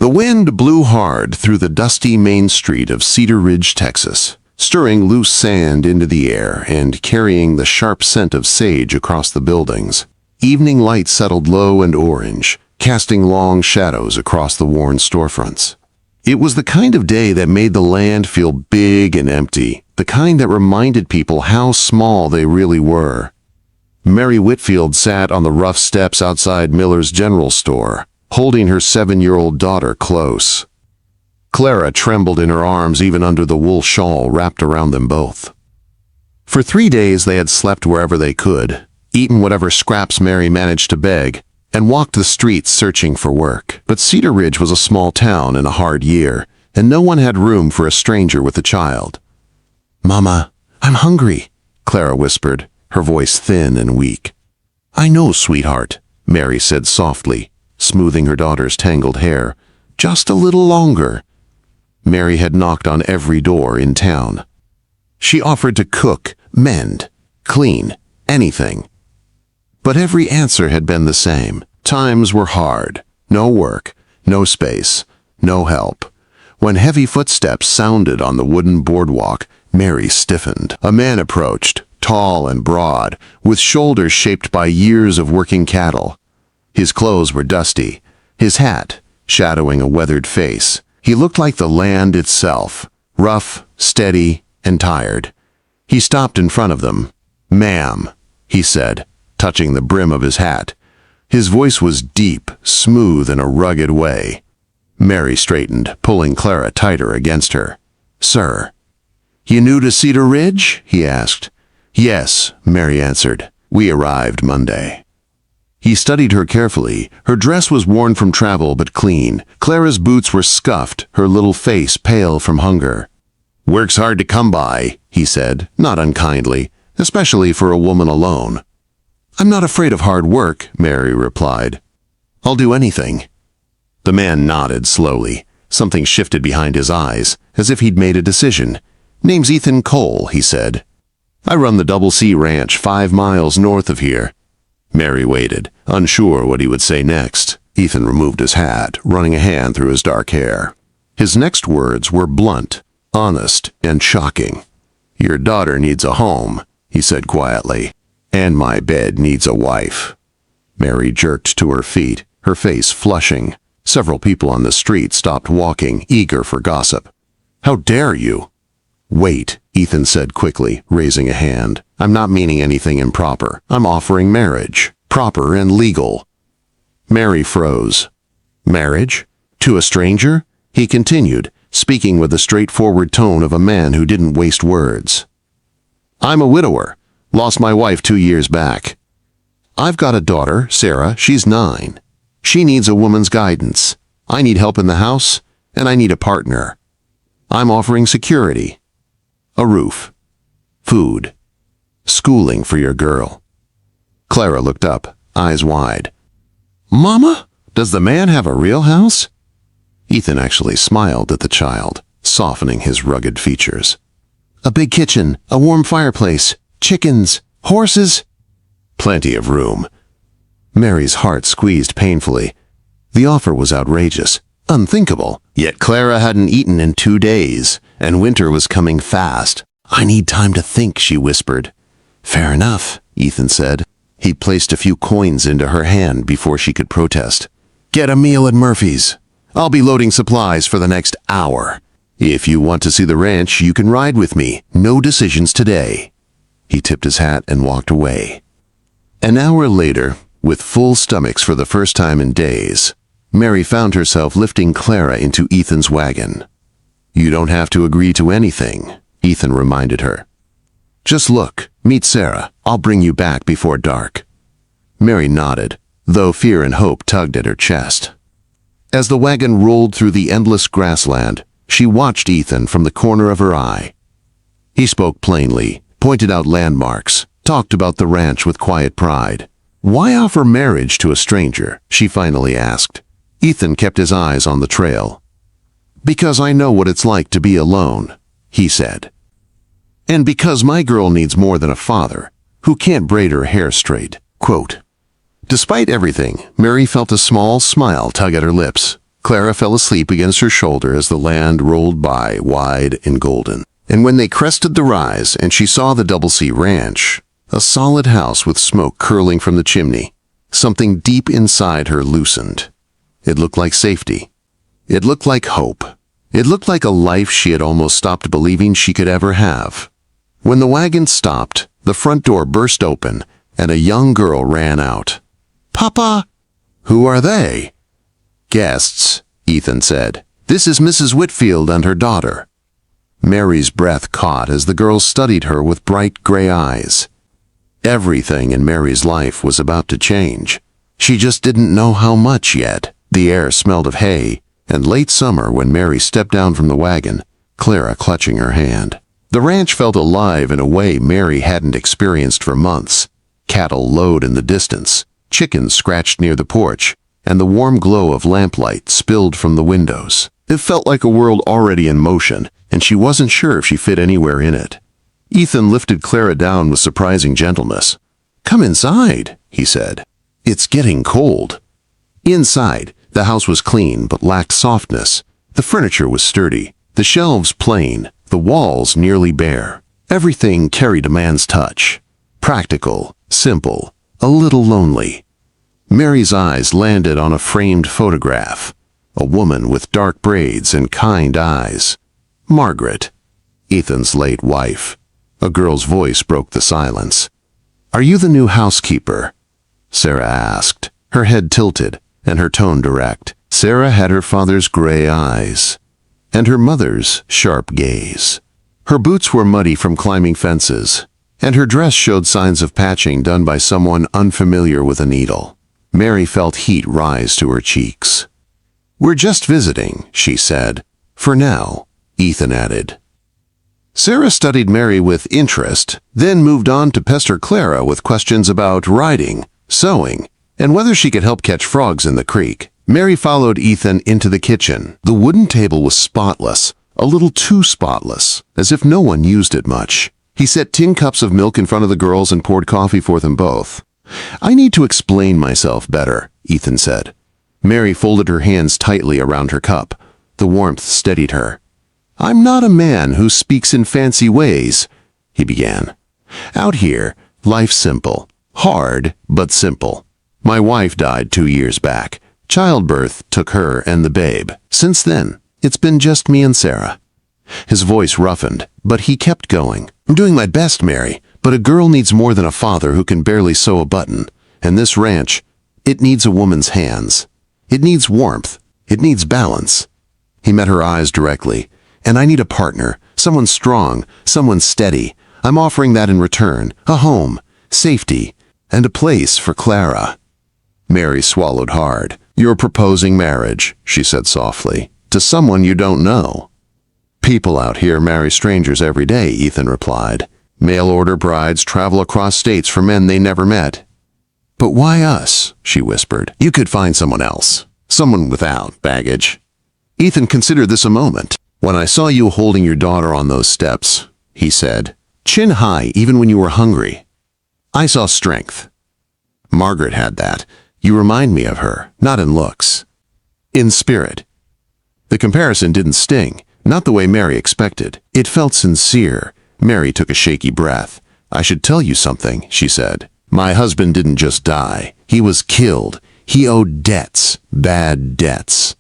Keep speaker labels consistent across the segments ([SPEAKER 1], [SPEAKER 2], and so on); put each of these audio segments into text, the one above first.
[SPEAKER 1] The wind blew hard through the dusty main street of Cedar Ridge, Texas, stirring loose sand into the air and carrying the sharp scent of sage across the buildings. Evening light settled low and orange, casting long shadows across the worn storefronts. It was the kind of day that made the land feel big and empty, the kind that reminded people how small they really were. Mary Whitfield sat on the rough steps outside Miller's General Store, holding her 7-year-old daughter close. Clara trembled in her arms even under the wool shawl wrapped around them both. For 3 days they had slept wherever they could, eaten whatever scraps Mary managed to beg, and walked the streets searching for work. But Cedar Ridge was a small town in a hard year, and no one had room for a stranger with a child. "Mama, I'm hungry," Clara whispered, her voice thin and weak. "I know, sweetheart," Mary said softly, smoothing her daughter's tangled hair. "Just a little longer." Mary had knocked on every door in town. She offered to cook, mend, clean, anything. But every answer had been the same. Times were hard. No work, no space, no help. When heavy footsteps sounded on the wooden boardwalk, Mary stiffened. A man approached, tall and broad, with shoulders shaped by years of working cattle. His clothes were dusty, his hat shadowing a weathered face. He looked like the land itself, rough, steady, and tired. He stopped in front of them. "Ma'am," he said, touching the brim of his hat. His voice was deep, smooth in a rugged way. Mary straightened, pulling Clara tighter against her. "Sir." "You new to Cedar Ridge?" he asked. "Yes," Mary answered. "We arrived Monday." He studied her carefully. Her dress was worn from travel but clean. Clara's boots were scuffed, her little face pale from hunger. "Work's hard to come by," he said, not unkindly, especially for a woman alone. "I'm not afraid of hard work," Mary replied. "I'll do anything." The man nodded slowly. Something shifted behind his eyes, as if he'd made a decision. "Name's Ethan Cole," he said. "I run the Double C Ranch 5 miles north of here." Mary waited, unsure what he would say next. Ethan removed his hat, running a hand through his dark hair. His next words were blunt, honest, and shocking. "Your daughter needs a home," he said quietly, "and my bed needs a wife." Mary jerked to her feet, her face flushing. Several people on the street stopped walking, eager for gossip. "How dare you?" "Wait," Ethan said quickly, raising a hand. "I'm not meaning anything improper. I'm offering marriage, proper and legal." Mary froze. "Marriage? To a stranger?" he continued, speaking with the straightforward tone of a man who didn't waste words. "I'm a widower. Lost my wife 2 years back. I've got a daughter, Sarah. She's 9. She needs a woman's guidance. I need help in the house, and I need a partner. I'm offering security. A roof. Food. Schooling for your girl." Clara looked up, eyes wide. "Mama, does the man have a real house?" Ethan actually smiled at the child, softening his rugged features. "A big kitchen, a warm fireplace, chickens, horses." "Plenty of room." Mary's heart squeezed painfully. The offer was outrageous, unthinkable. Yet Clara hadn't eaten in 2 days, and winter was coming fast. "I need time to think," she whispered. "Fair enough," Ethan said. He placed a few coins into her hand before she could protest. "Get a meal at Murphy's. I'll be loading supplies for the next hour. If you want to see the ranch, you can ride with me. No decisions today." He tipped his hat and walked away. An hour later, with full stomachs for the first time in days, Mary found herself lifting Clara into Ethan's wagon. "You don't have to agree to anything," Ethan reminded her. "Just look, meet Sarah. I'll bring you back before dark." Mary nodded, though fear and hope tugged at her chest. As the wagon rolled through the endless grassland, she watched Ethan from the corner of her eye. He spoke plainly, pointed out landmarks, talked about the ranch with quiet pride. "Why offer marriage to a stranger?" she finally asked. Ethan kept his eyes on the trail. "Because I know what it's like to be alone," he said. "And because my girl needs more than a father who can't braid her hair straight." Quote. Despite everything, Mary felt a small smile tug at her lips. Clara fell asleep against her shoulder as the land rolled by, wide and golden. And when they crested the rise and she saw the Double C Ranch, a solid house with smoke curling from the chimney, something deep inside her loosened. It looked like safety. It looked like hope. It looked like a life she had almost stopped believing she could ever have. When the wagon stopped, the front door burst open and a young girl ran out. "Papa!" "Who are they?" "Guests," Ethan said. "This is Mrs. Whitfield and her daughter." Mary's breath caught as the girl studied her with bright gray eyes. Everything in Mary's life was about to change. She just didn't know how much yet. The air smelled of hay, and late summer when Mary stepped down from the wagon, Clara clutching her hand. The ranch felt alive in a way Mary hadn't experienced for months. Cattle lowed in the distance, chickens scratched near the porch, and the warm glow of lamplight spilled from the windows. It felt like a world already in motion, and she wasn't sure if she fit anywhere in it. Ethan lifted Clara down with surprising gentleness. "Come inside," he said. "It's getting cold." Inside, the house was clean but lacked softness. The furniture was sturdy, the shelves plain, the walls nearly bare. Everything carried a man's touch. Practical, simple, a little lonely. Mary's eyes landed on a framed photograph. A woman with dark braids and kind eyes. Margaret, Ethan's late wife. A girl's voice broke the silence. "Are you the new housekeeper?" Sarah asked, her head tilted and her tone direct. Sarah had her father's gray eyes and her mother's sharp gaze. Her boots were muddy from climbing fences, and her dress showed signs of patching done by someone unfamiliar with a needle. Mary felt heat rise to her cheeks. "We're just visiting," she said. "For now," Ethan added. Sarah studied Mary with interest, then moved on to pester Clara with questions about riding, sewing, and whether she could help catch frogs in the creek. Mary followed Ethan into the kitchen. The wooden table was spotless, a little too spotless, as if no one used it much. He set tin cups of milk in front of the girls and poured coffee for them both. "I need to explain myself better," Ethan said. Mary folded her hands tightly around her cup. The warmth steadied her. "I'm not a man who speaks in fancy ways," he began. "Out here, life's simple. Hard, but simple. My wife died 2 years back. Childbirth took her and the babe. Since then, it's been just me and Sarah." His voice roughened, but he kept going. "I'm doing my best, Mary, but a girl needs more than a father who can barely sew a button. And this ranch, it needs a woman's hands. It needs warmth. It needs balance." He met her eyes directly. "And I need a partner, someone strong, someone steady. I'm offering that in return, a home, safety, and a place for Clara." Mary swallowed hard. "You're proposing marriage," she said softly, "to someone you don't know." "People out here marry strangers every day," Ethan replied. "Mail-order brides travel across states for men they never met." "But why us?" she whispered. "You could find someone else, someone without baggage." Ethan considered this a moment. "When I saw you holding your daughter on those steps," he said, "chin high even when you were hungry, I saw strength. Margaret had that. You remind me of her, not in looks, in spirit." The comparison didn't sting, not the way Mary expected. It felt sincere. Mary took a shaky breath. "I should tell you something," she said. "My husband didn't just die. He was killed. He owed debts, bad debts."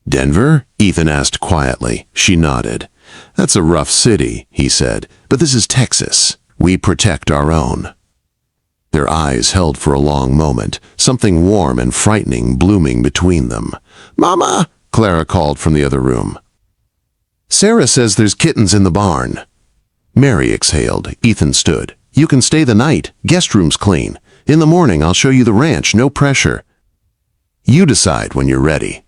[SPEAKER 1] "Denver?" Ethan asked quietly. She nodded. "That's a rough city," he said, "but this is Texas. We protect our own." Their eyes held for a long moment, something warm and frightening blooming between them. "Mama!" Clara called from the other room. "Sarah says there's kittens in the barn." Mary exhaled. Ethan stood. "You can stay the night. Guest room's clean. In the morning I'll show you the ranch, no pressure. You decide when you're ready."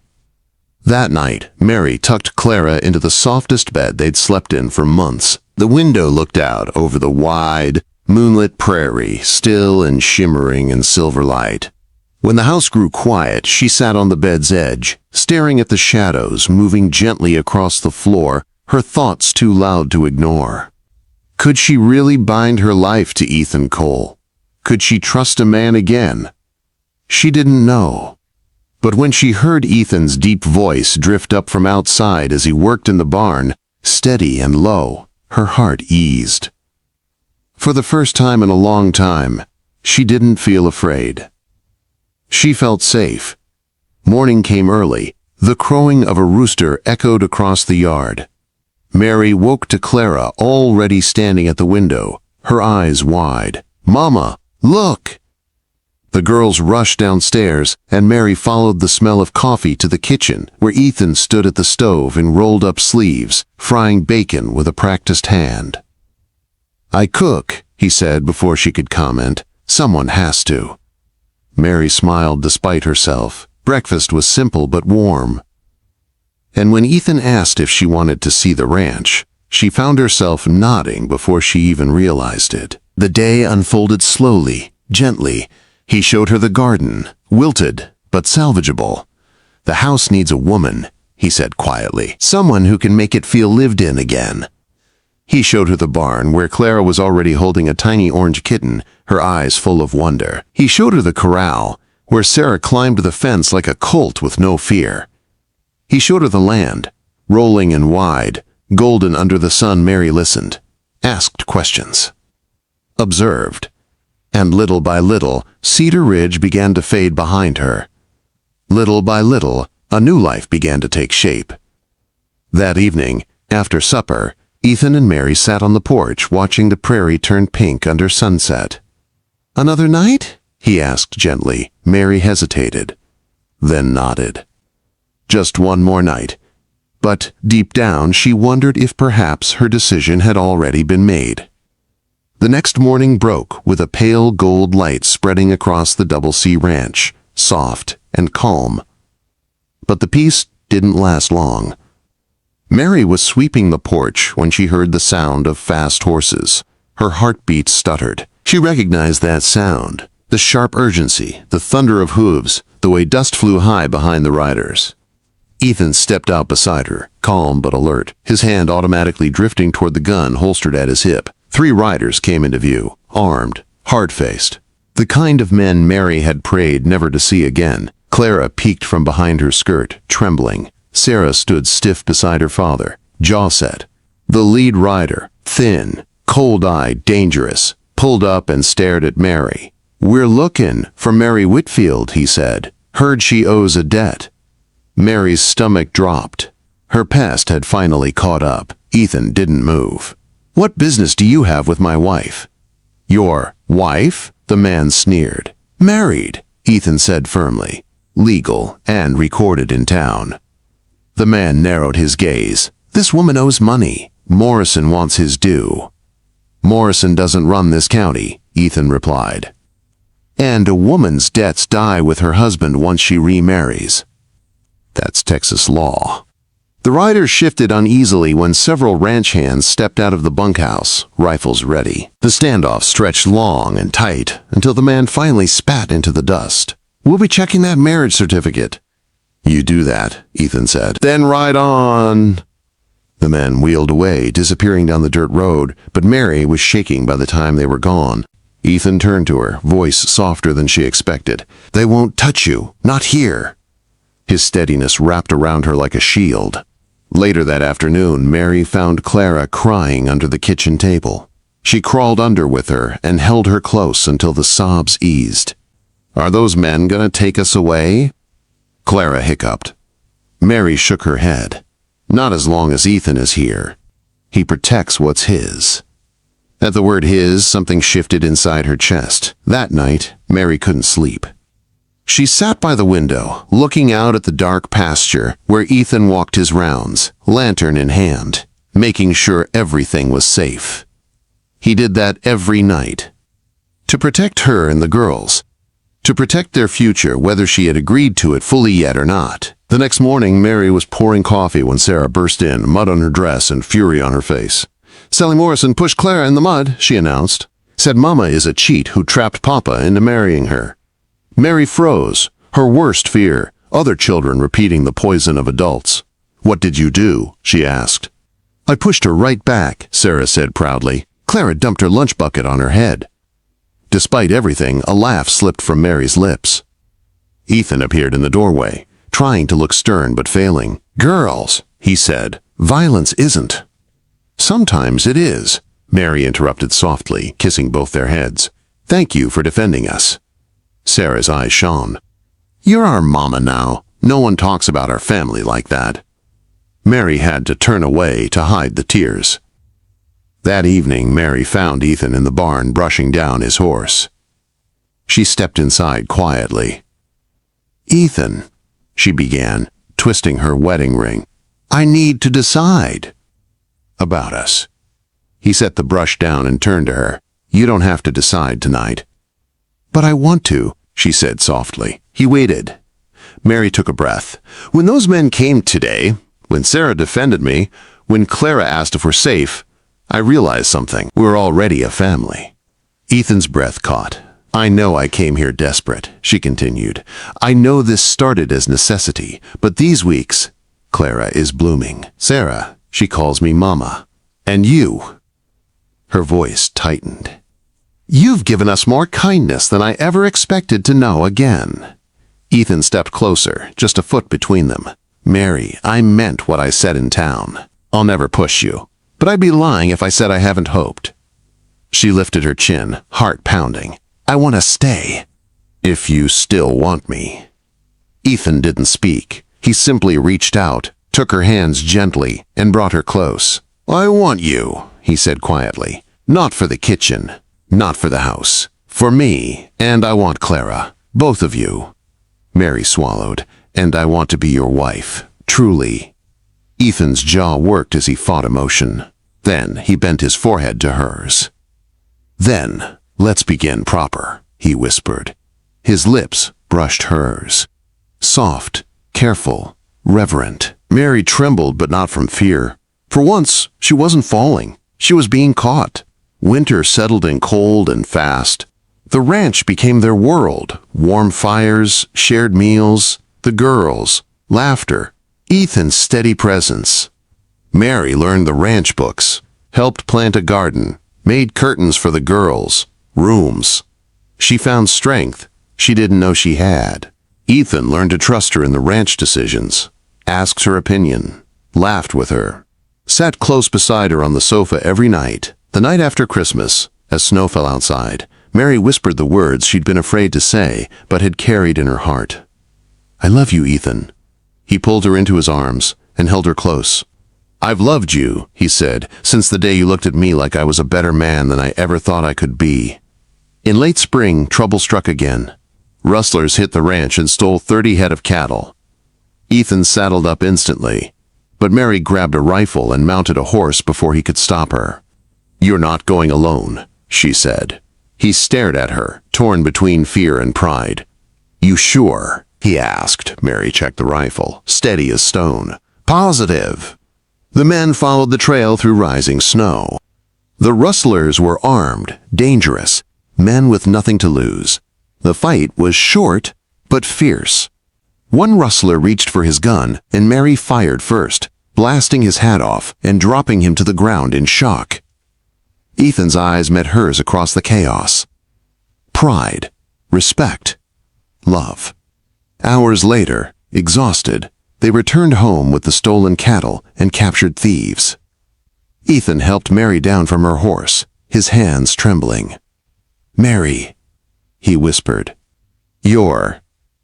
[SPEAKER 1] That night, Mary tucked Clara into the softest bed they'd slept in for months. The window looked out over the wide, moonlit prairie, still and shimmering in silver light. When the house grew quiet, she sat on the bed's edge, staring at the shadows moving gently across the floor, her thoughts too loud to ignore. Could she really bind her life to Ethan Cole? Could she trust a man again? She didn't know. But when she heard Ethan's deep voice drift up from outside as he worked in the barn, steady and low, her heart eased. For the first time in a long time, she didn't feel afraid. She felt safe. Morning came early. The crowing of a rooster echoed across the yard. Mary woke to Clara already standing at the window, her eyes wide. "Mama, look!" The girls rushed downstairs, and Mary followed the smell of coffee to the kitchen, where Ethan stood at the stove in rolled-up sleeves, frying bacon with a practiced hand. "I cook," he said before she could comment. "Someone has to." Mary smiled despite herself. Breakfast was simple but warm. And when Ethan asked if she wanted to see the ranch, she found herself nodding before she even realized it. The day unfolded slowly, gently. He showed her the garden, wilted but salvageable. "The house needs a woman," he said quietly. "Someone who can make it feel lived in again." He showed her the barn, where Clara was already holding a tiny orange kitten, her eyes full of wonder. He showed her the corral, where Sarah climbed the fence like a colt with no fear. He showed her the land, rolling and wide, golden under the sun. Mary listened, asked questions, observed. And little by little, Cedar Ridge began to fade behind her. Little by little, a new life began to take shape. That evening, after supper, Ethan and Mary sat on the porch watching the prairie turn pink under sunset. "Another night?" he asked gently. Mary hesitated, then nodded. Just one more night. But deep down she wondered if perhaps her decision had already been made. The next morning broke with a pale gold light spreading across the Double C Ranch, soft and calm. But the peace didn't last long. Mary was sweeping the porch when she heard the sound of fast horses. Her heartbeat stuttered. She recognized that sound, the sharp urgency, the thunder of hooves, the way dust flew high behind the riders. Ethan stepped out beside her, calm but alert, his hand automatically drifting toward the gun holstered at his hip. 3 riders came into view, armed, hard-faced. The kind of men Mary had prayed never to see again. Clara peeked from behind her skirt, trembling. Sarah stood stiff beside her father, jaw set. The lead rider, thin, cold-eyed, dangerous, pulled up and stared at Mary. "We're looking for Mary Whitfield," he said. "Heard she owes a debt." Mary's stomach dropped. Her past had finally caught up. Ethan didn't move. "What business do you have with my wife?" "Your wife?" the man sneered. "Married," Ethan said firmly. "Legal and recorded in town." The man narrowed his gaze. "This woman owes money. Morrison wants his due." "Morrison doesn't run this county," Ethan replied. "And a woman's debts die with her husband once she remarries. That's Texas law." The riders shifted uneasily when several ranch hands stepped out of the bunkhouse, rifles ready. The standoff stretched long and tight until the man finally spat into the dust. "We'll be checking that marriage certificate." "You do that," Ethan said. "Then ride on." The man wheeled away, disappearing down the dirt road, but Mary was shaking by the time they were gone. Ethan turned to her, voice softer than she expected. "They won't touch you. Not here." His steadiness wrapped around her like a shield. Later that afternoon, Mary found Clara crying under the kitchen table. She crawled under with her and held her close until the sobs eased. "Are those men gonna take us away?" Clara hiccuped. Mary shook her head. "Not as long as Ethan is here. He protects what's his." At the word his, something shifted inside her chest. That night, Mary couldn't sleep. She sat by the window, looking out at the dark pasture where Ethan walked his rounds, lantern in hand, making sure everything was safe. He did that every night. To protect her and the girls. To protect their future, whether she had agreed to it fully yet or not. The next morning, Mary was pouring coffee when Sarah burst in, mud on her dress and fury on her face. "Sally Morrison pushed Clara in the mud," she announced. "Said Mama is a cheat who trapped Papa into marrying her." Mary froze, her worst fear, other children repeating the poison of adults. "What did you do?" she asked. "I pushed her right back," Sarah said proudly. "Clara dumped her lunch bucket on her head." Despite everything, a laugh slipped from Mary's lips. Ethan appeared in the doorway, trying to look stern but failing. "Girls," he said, "violence isn't." "Sometimes it is," Mary interrupted softly, kissing both their heads. "Thank you for defending us." Sarah's eyes shone. "You're our mama now. No one talks about our family like that." Mary had to turn away to hide the tears. That evening, Mary found Ethan in the barn brushing down his horse. She stepped inside quietly. "Ethan," she began, twisting her wedding ring, "I need to decide." "About us." He set the brush down and turned to her. "You don't have to decide tonight." "But I want to," she said softly. He waited. Mary took a breath. "When those men came today, when Sarah defended me, when Clara asked if we're safe, I realized something. We're already a family." Ethan's breath caught. "I know I came here desperate," she continued. "I know this started as necessity, but these weeks, Clara is blooming. Sarah, she calls me Mama. And you." Her voice tightened. "You've given us more kindness than I ever expected to know again." Ethan stepped closer, just a foot between them. "Mary, I meant what I said in town. I'll never push you, but I'd be lying if I said I haven't hoped." She lifted her chin, heart pounding. "I want to stay. If you still want me." Ethan didn't speak. He simply reached out, took her hands gently, and brought her close. "I want you," he said quietly. "Not for the kitchen, not for the house. For me, and I want Clara. Both of you." Mary swallowed. "And I want to be your wife. Truly." Ethan's jaw worked as he fought emotion. Then he bent his forehead to hers. "Then, let's begin proper," he whispered. His lips brushed hers. Soft, careful, reverent. Mary trembled, but not from fear. For once, she wasn't falling. She was being caught. Winter settled in cold and fast. The ranch became their world. Warm fires, shared meals, the girls, laughter, Ethan's steady presence. Mary learned the ranch books, helped plant a garden, made curtains for the girls, rooms. She found strength she didn't know she had. Ethan learned to trust her in the ranch decisions, asked her opinion, laughed with her, sat close beside her on the sofa every night. The night after Christmas, as snow fell outside, Mary whispered the words she'd been afraid to say, but had carried in her heart. "I love you, Ethan." He pulled her into his arms and held her close. "I've loved you," he said, "since the day you looked at me like I was a better man than I ever thought I could be." In late spring, trouble struck again. Rustlers hit the ranch and stole 30 head of cattle. Ethan saddled up instantly, but Mary grabbed a rifle and mounted a horse before he could stop her. "You're not going alone," she said. He stared at her, torn between fear and pride. "You sure?" he asked. Mary checked the rifle, steady as stone. "Positive." The men followed the trail through rising snow. The rustlers were armed, dangerous, men with nothing to lose. The fight was short, but fierce. One rustler reached for his gun, and Mary fired first, blasting his hat off and dropping him to the ground in shock. Ethan's eyes met hers across the chaos. Pride, respect, love. Hours later, exhausted, they returned home with the stolen cattle and captured thieves. Ethan helped Mary down from her horse, his hands trembling. "Mary," he whispered. "You're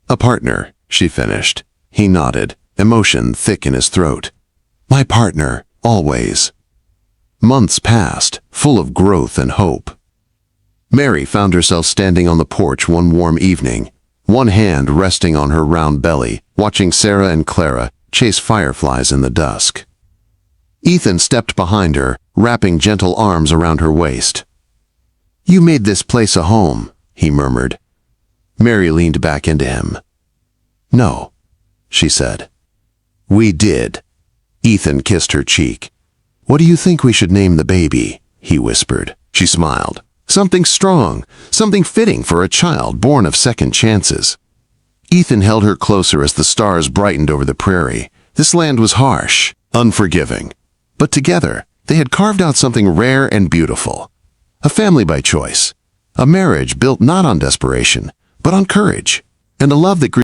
[SPEAKER 1] a partner," she finished. He nodded, emotion thick in his throat. "My partner, always." Months passed, full of growth and hope. Mary found herself standing on the porch one warm evening, one hand resting on her round belly, watching Sarah and Clara chase fireflies in the dusk. Ethan stepped behind her, wrapping gentle arms around her waist. "You made this place a home," he murmured. Mary leaned back into him. "No," she said. "We did." Ethan kissed her cheek. "What do you think we should name the baby?" he whispered. She smiled. "Something strong, something fitting for a child born of second chances." Ethan held her closer as the stars brightened over the prairie. This land was harsh, unforgiving. But together, they had carved out something rare and beautiful. A family by choice. A marriage built not on desperation, but on courage. And a love that grew